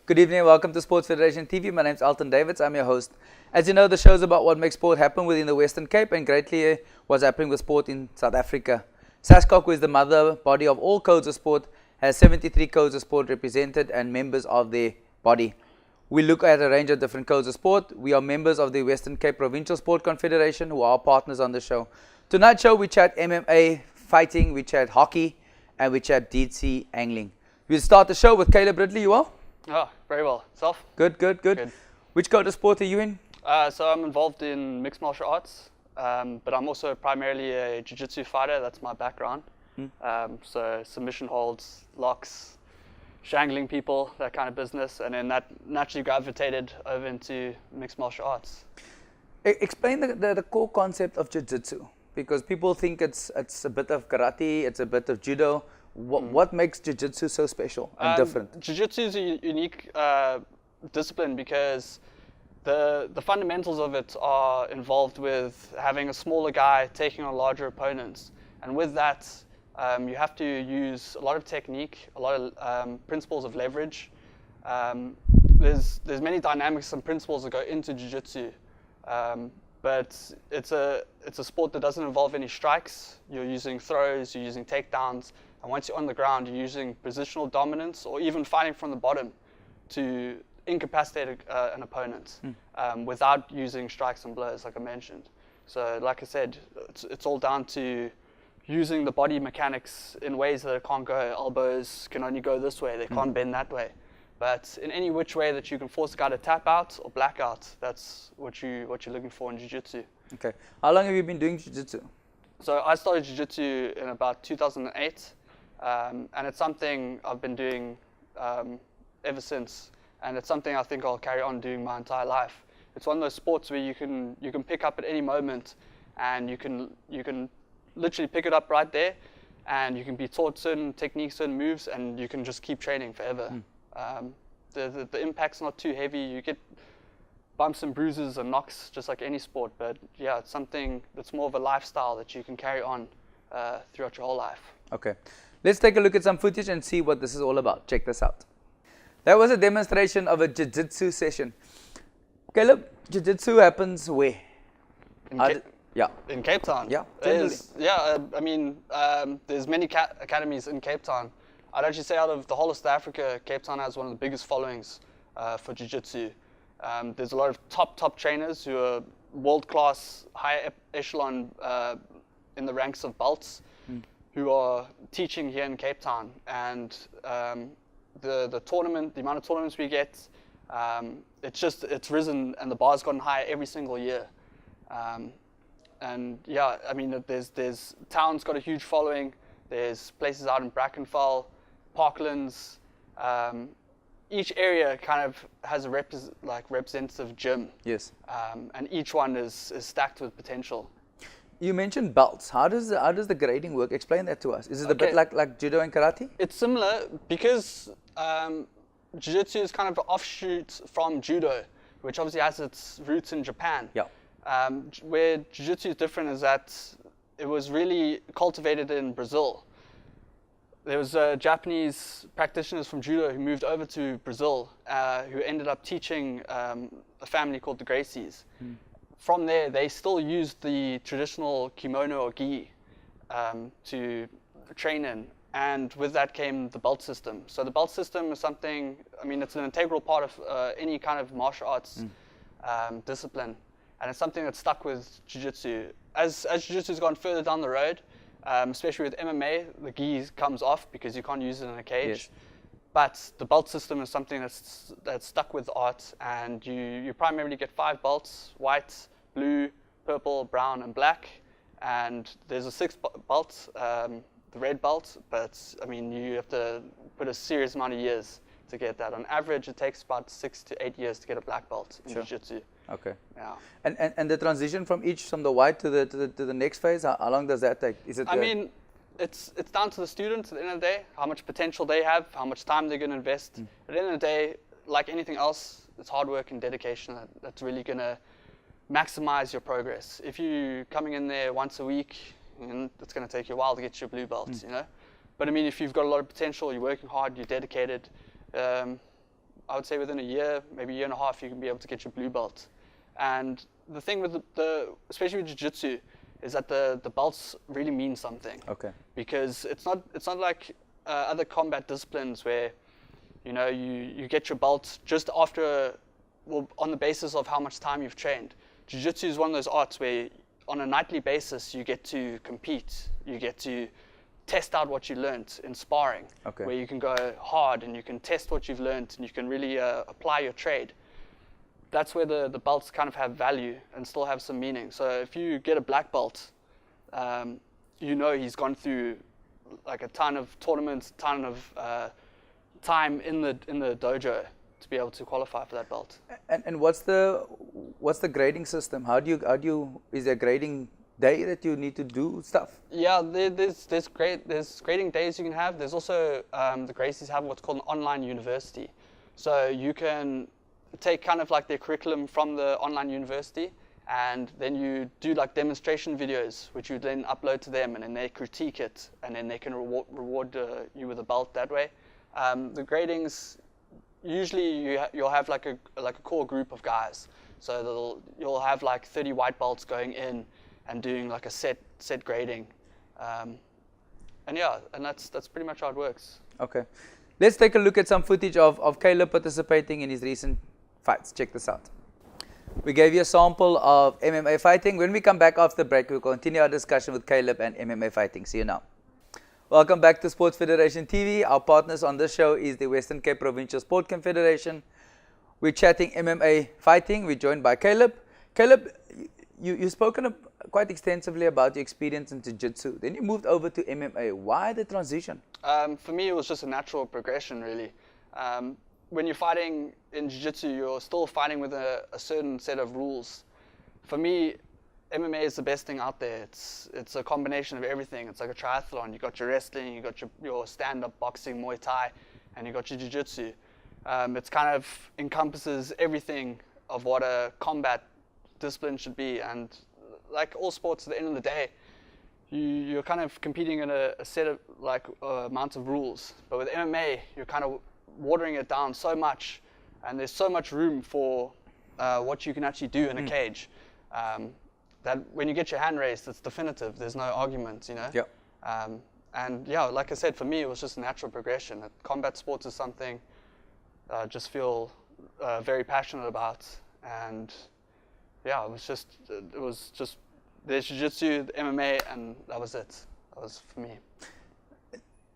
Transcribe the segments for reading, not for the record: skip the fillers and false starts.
Good evening and welcome to Sports Federation TV. My name is Alton Davids. I'm your host. As you know, the show is about what makes sport happen within the Western Cape and greatly what's happening with sport in South Africa. SASCOC, who is the mother body of all codes of sport, has 73 codes of sport represented and members of their body. We look at a range of different codes of sport. We are members of the Western Cape Provincial Sport Confederation, who are our partners on the show. Tonight's show, we chat MMA, fighting, we chat hockey, and we chat deep sea angling. We'll start the show with Caleb Ridley. You well? Oh, very well. Self? Good. Which code of sport are you in? So I'm involved in mixed martial arts, but I'm also primarily a jiu-jitsu fighter. That's my background. So submission holds, locks, strangling people, that kind of business, and then that naturally gravitated over into mixed martial arts. Explain the core concept of jiu-jitsu, because people think it's a bit of karate, it's a bit of judo. What makes jiu-jitsu so special and different? Jiu-jitsu is a unique discipline because the fundamentals of it are involved with having a smaller guy taking on larger opponents. And with that, you have to use a lot of technique, a lot of principles of leverage. There's many dynamics and principles that go into jiu-jitsu. But it's a sport that doesn't involve any strikes. You're using throws, you're using takedowns. And once you're on the ground, you're using positional dominance or even fighting from the bottom to incapacitate an opponent without using strikes and blows, like I mentioned. So, like I said, it's all down to using the body mechanics in ways that it can't go. Elbows can only go this way; they can't bend that way. But in any which way that you can force a guy to tap out or black out, that's what you're looking for in jiu-jitsu. Okay. How long have you been doing jiu-jitsu? So I started jiu-jitsu in about 2008. And it's something I've been doing ever since, and it's something I think I'll carry on doing my entire life. It's one of those sports where you can pick up at any moment, and you can literally pick it up right there, and you can be taught certain techniques, certain moves, and you can just keep training forever. The impact's not too heavy. You get bumps and bruises and knocks just like any sport, but yeah, it's something that's more of a lifestyle that you can carry on throughout your whole life. Okay. Let's take a look at some footage and see what this is all about. Check this out. That was a demonstration of a jiu-jitsu session. Caleb, jiu-jitsu happens where? In Cape Town. Yeah, there's many academies in Cape Town. I'd actually say out of the whole of South Africa, Cape Town has one of the biggest followings for jiu-jitsu. There's a lot of top trainers who are world-class, high echelon in the ranks of belts, who are teaching here in Cape Town, and the tournament, the amount of tournaments we get, it's risen, and the bar's gotten higher every single year. And yeah, I mean, there's town's got a huge following. There's places out in Brackenfell, Parklands. Each area kind of has a representative gym. Yes. And each one is stacked with potential. You mentioned belts. How does the grading work? Explain that to us. Is it a bit like judo and karate? It's similar because jiu-jitsu is kind of an offshoot from judo, which obviously has its roots in Japan. Yeah. Where jiu-jitsu is different is that it was really cultivated in Brazil. There was Japanese practitioners from judo who moved over to Brazil, who ended up teaching a family called the Gracies. From there, they still used the traditional kimono or gi to train in, and with that came the belt system. So the belt system is something, I mean, it's an integral part of any kind of martial arts discipline, and it's something that's stuck with jiu-jitsu. As jiu-jitsu has gone further down the road, especially with MMA, the gi comes off because you can't use it in a cage. Yes. But the belt system is something that's stuck with art, and you primarily get 5 belts: white, blue, purple, brown, and black. And there's a 6th belt, the red belt, but I mean, you have to put a serious amount of years to get that. On average, it takes about 6 to 8 years to get a black belt in jiu-jitsu. Okay. Yeah. And the transition from the white to the next phase, how long does that take? Is it? I mean, it's down to the students at the end of the day, how much potential they have, how much time they're going to invest. At the end of the day, like anything else, it's hard work and dedication that's really going to maximize your progress. If you're coming in there once a week, it's going to take you a while to get your blue belt, you know. But I mean, if you've got a lot of potential, you're working hard, you're dedicated, I would say within a year, maybe a year and a half, you can be able to get your blue belt. And the thing with especially with jiu-jitsu, is that the belts really mean something. Okay. Because it's not like other combat disciplines where, you know, you get your belt just after, well, on the basis of how much time you've trained. Jiu-jitsu is one of those arts where on a nightly basis you get to compete, you get to test out what you learnt in sparring, okay. where you can go hard and you can test what you've learnt and you can really apply your trade. That's where the belts kind of have value and still have some meaning. So if you get a black belt, you know he's gone through like a ton of tournaments, ton of time in the dojo to be able to qualify for that belt. And what's the grading system? How do you is there grading day that you need to do stuff? Yeah, there's grading days you can have. There's also the Gracies have what's called an online university. So you can take kind of like their curriculum from the online university, and then you do like demonstration videos, which you then upload to them, and then they critique it, and then they can reward you with a belt that way. The gradings, usually you'll have like a core group of guys. So you'll have like 30 white belts going in and doing like a set grading, and yeah, and that's pretty much how it works. Okay, let's take a look at some footage of Caleb participating in his recent fights. Check this out. We gave you a sample of MMA fighting. When we come back after the break, we'll continue our discussion with Caleb and MMA fighting. See you now. Welcome back to Sports Federation TV. Our partners on this show is the Western Cape Provincial Sport Confederation. We're chatting MMA fighting. We're joined by Caleb. Caleb, you've spoken quite extensively about your experience in Jiu-Jitsu. Then you moved over to MMA. Why the transition? For me, it was just a natural progression, really. When you're fighting in Jiu-Jitsu, you're still fighting with a certain set of rules. For me, MMA is the best thing out there. It's a combination of everything. It's like a triathlon. You got your wrestling, you got your stand-up boxing, Muay Thai, and you got your Jiu-Jitsu. It's kind of encompasses everything of what a combat discipline should be. And like all sports, at the end of the day, you're kind of competing in a set of like amounts of rules. But with MMA, you're kind of watering it down so much, and there's so much room for what you can actually do in a cage, that when you get your hand raised, it's definitive. There's no argument, you know. Yeah. And yeah, like I said, for me, it was just a natural progression. Combat sports is something I just feel very passionate about, and yeah, it was just there's jiu-jitsu, the MMA, and that was it. That was for me.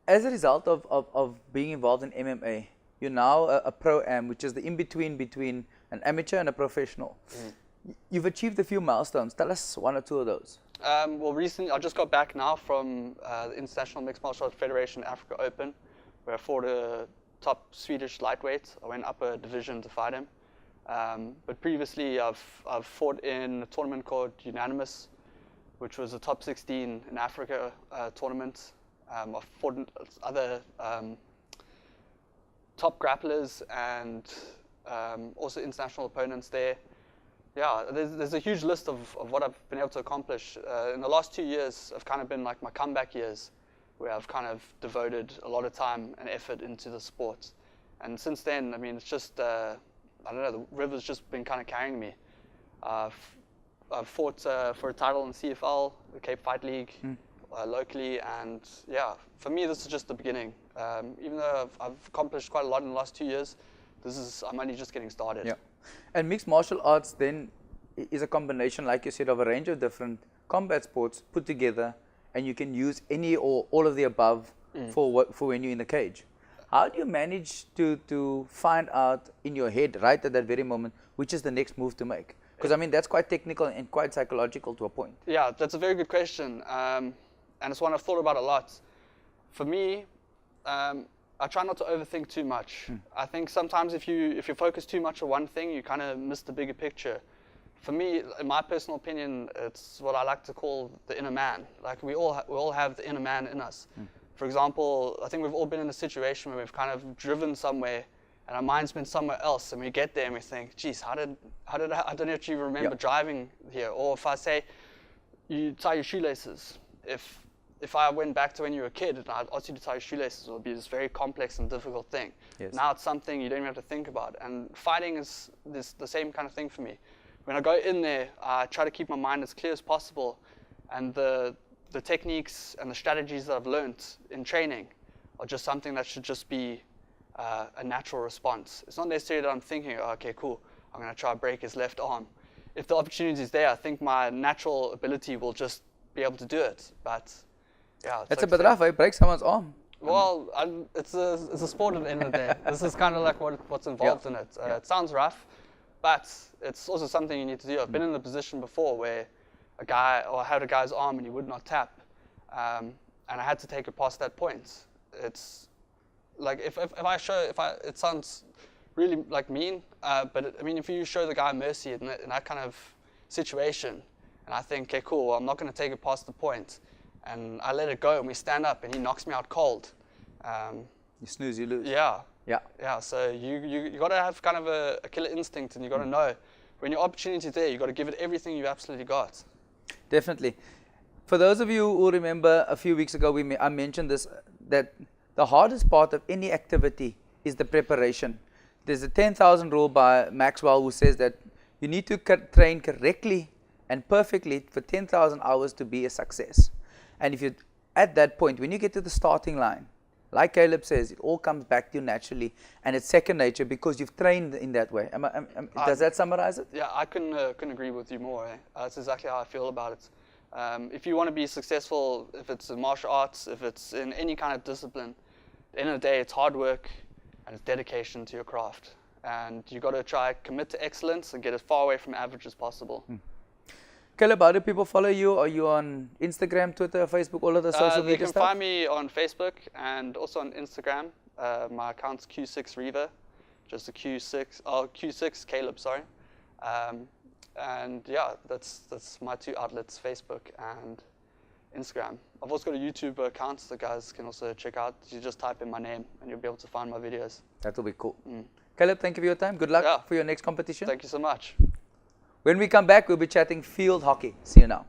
As a result of being involved in MMA, you're now a pro-am, which is the in-between between an amateur and a professional. You've achieved a few milestones. Tell us one or two of those. Well, recently, I just got back now from the International Mixed Martial Arts Federation Africa Open, where I fought a top Swedish lightweight. I went up a division to fight him. But previously, I've fought in a tournament called Unanimous, which was a top 16 in Africa tournament. I've fought other top grapplers and also international opponents there. Yeah, there's a huge list of what I've been able to accomplish. In the last 2 years, have kind of been like my comeback years, where I've kind of devoted a lot of time and effort into the sport. And since then, I mean, it's just, I don't know, the river's just been kind of carrying me. I've fought for a title in CFL, the Cape Fight League, locally, and yeah, for me, this is just the beginning. Even though I've accomplished quite a lot in the last 2 years, I'm only just getting started. Yeah. And mixed martial arts then is a combination, like you said, of a range of different combat sports put together, and you can use any or all of the above for when you're in the cage. How do you manage to find out in your head right at that very moment which is the next move to make? Because I mean, that's quite technical and quite psychological to a point. Yeah, that's a very good question, and it's one I've thought about a lot. For me, I try not to overthink too much. I think sometimes if you focus too much on one thing, you kind of miss the bigger picture. For me, in my personal opinion, it's what I like to call the inner man. Like we all have the inner man in us. For example, I think we've all been in a situation where we've kind of driven somewhere and our mind's been somewhere else, and we get there and we think, geez, how did I don't actually remember driving here? Or if I say, you tie your shoelaces. If if I went back to when you were a kid and I'd asked you to tie your shoelaces, it would be this very complex and difficult thing. Yes. Now it's something you don't even have to think about. And fighting is the same kind of thing for me. When I go in there, I try to keep my mind as clear as possible. And the techniques and the strategies that I've learned in training are just something that should just be a natural response. It's not necessarily that I'm thinking, oh, okay, cool, I'm going to try to break his left arm. If the opportunity is there, I think my natural ability will just be able to do it. But yeah, That's a bit rough, eh? Break someone's arm. Well, it's a sport at the end of the day. This is kind of like what's involved in it. It sounds rough, but it's also something you need to do. I've been in the position before where I had a guy's arm and he would not tap, and I had to take it past that point. It's like it sounds really like mean, but I mean, if you show the guy mercy in that kind of situation, and I think, okay, cool, well, I'm not going to take it past the point, and I let it go, and we stand up, and he knocks me out cold. You snooze, you lose. Yeah. Yeah. Yeah. So you got to have kind of a killer instinct, and you got to know when your opportunity is there, you got to give it everything you've absolutely got. Definitely. For those of you who remember, a few weeks ago I mentioned this, that the hardest part of any activity is the preparation. There's a 10,000 rule by Maxwell who says that you need to train correctly and perfectly for 10,000 hours to be a success. And if you're at that point, when you get to the starting line, like Caleb says, it all comes back to you naturally, and it's second nature because you've trained in that way. Does that summarize it? Yeah, I couldn't agree with you more. That's exactly how I feel about it. If you want to be successful, if it's in martial arts, if it's in any kind of discipline, at the end of the day, it's hard work and it's dedication to your craft. And you got to try commit to excellence and get as far away from average as possible. Caleb, how do people follow you? Are you on Instagram, Twitter, Facebook, all of the social media They can stuff? find me on Facebook and also on Instagram. My account's Q6 Reaver, just a Q6 Caleb, sorry. And yeah, that's my two outlets, Facebook and Instagram. I've also got a YouTube account that guys can also check out. You just type in my name and you'll be able to find my videos. That will be cool. Caleb, thank you for your time. Good luck for your next competition. Thank you so much. When we come back, we'll be chatting field hockey. See you now.